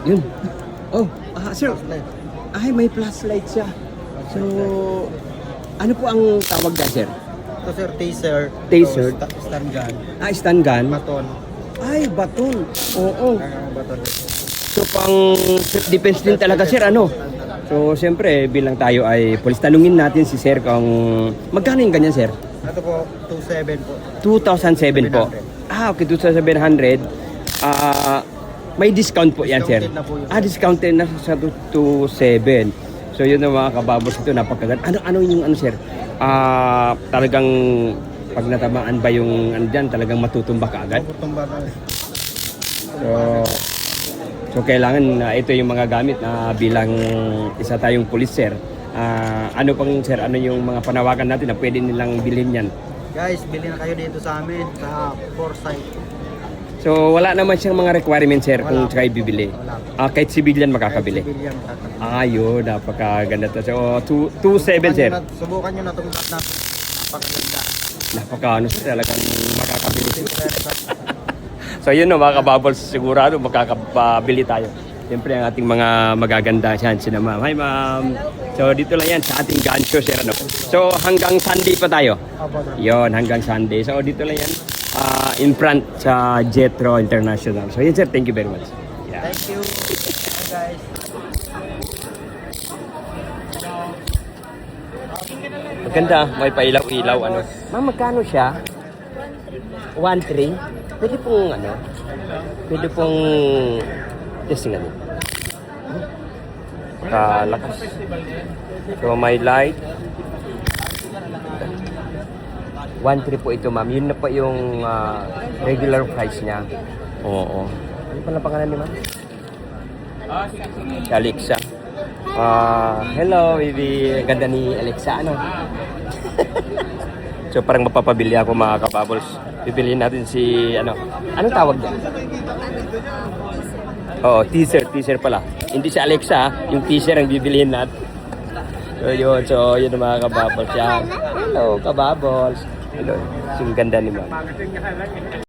Yun. Oh, sir. Ay, may flashlight siya. So, ano po ang tawag dyan, sir? Ito sir, taser. Taser. Ito, stun gun. Stun gun. Baton. Ay, baton. Oo. Baton. So, pang self-defense din talaga, sir, ano? So, siyempre, bilang tayo ay police, tanungin natin si sir kung magkano yung ganyan, sir? Ito po, 2.7 po. 2007 po. Okay, 2,700. May discount po yan, sir. Discounted na po yun. Discounted na sa 2,700. So, yun ang mga kababos ito, napakaganda. Ano yung ano, sir? Talagang pag natamaan ba yung ano dyan, talagang matutumba ka agad? Tumba na. So kailangan ito yung mga gamit na bilang isa tayong pulis, sir. Ano pang, sir, ano yung mga panawagan natin na pwede nilang bilhin yan? Guys, bili na kayo dito sa amin sa Foresight. So wala naman siyang mga requirements, sir, kung Wala. kayo bibili. Wala. Kahit civilian makakabili. Civilian kakabili. Yun, napakaganda to. So 2,700, sir. Subukan nyo na itong gun natin. Napakaganda. Napaka, sir, talagang makakabili. Simple. So yun, no, mga kababos, sigurado makakabili tayo. Siyempre ang ating mga magaganda yan, sina ma'am. Hi ma'am. So dito lang yan sa ating gun show, sir. Ano? So hanggang Sunday pa tayo. Yon, hanggang Sunday. So dito lang yan in front sa Jetro International. So yun, sir, thank you very much. Yeah. Thank you. Hi guys. Maganda, may pailaw-ilaw. Ano. Ma'am, magkano siya? 1.3? Pwede pong ano? Pwede pong testing natin. Kalakas. So may light. 1.3 po ito, ma'am. Yun na po yung regular price niya. Oo. Ano pala pangalan ni ma'am? Alexa. Hello, baby. Ganda ni Alexa, ano? So parang mapapabili ako, mga kapabols. Bibiliin natin si, ano? Anong tawag niya? Teaser pala. Hindi si Alexa, yung teaser ang bibiliin natin. So yun ang mga kababols. Yan. Hello, kababols. Hello. Yung ganda ni ma'am.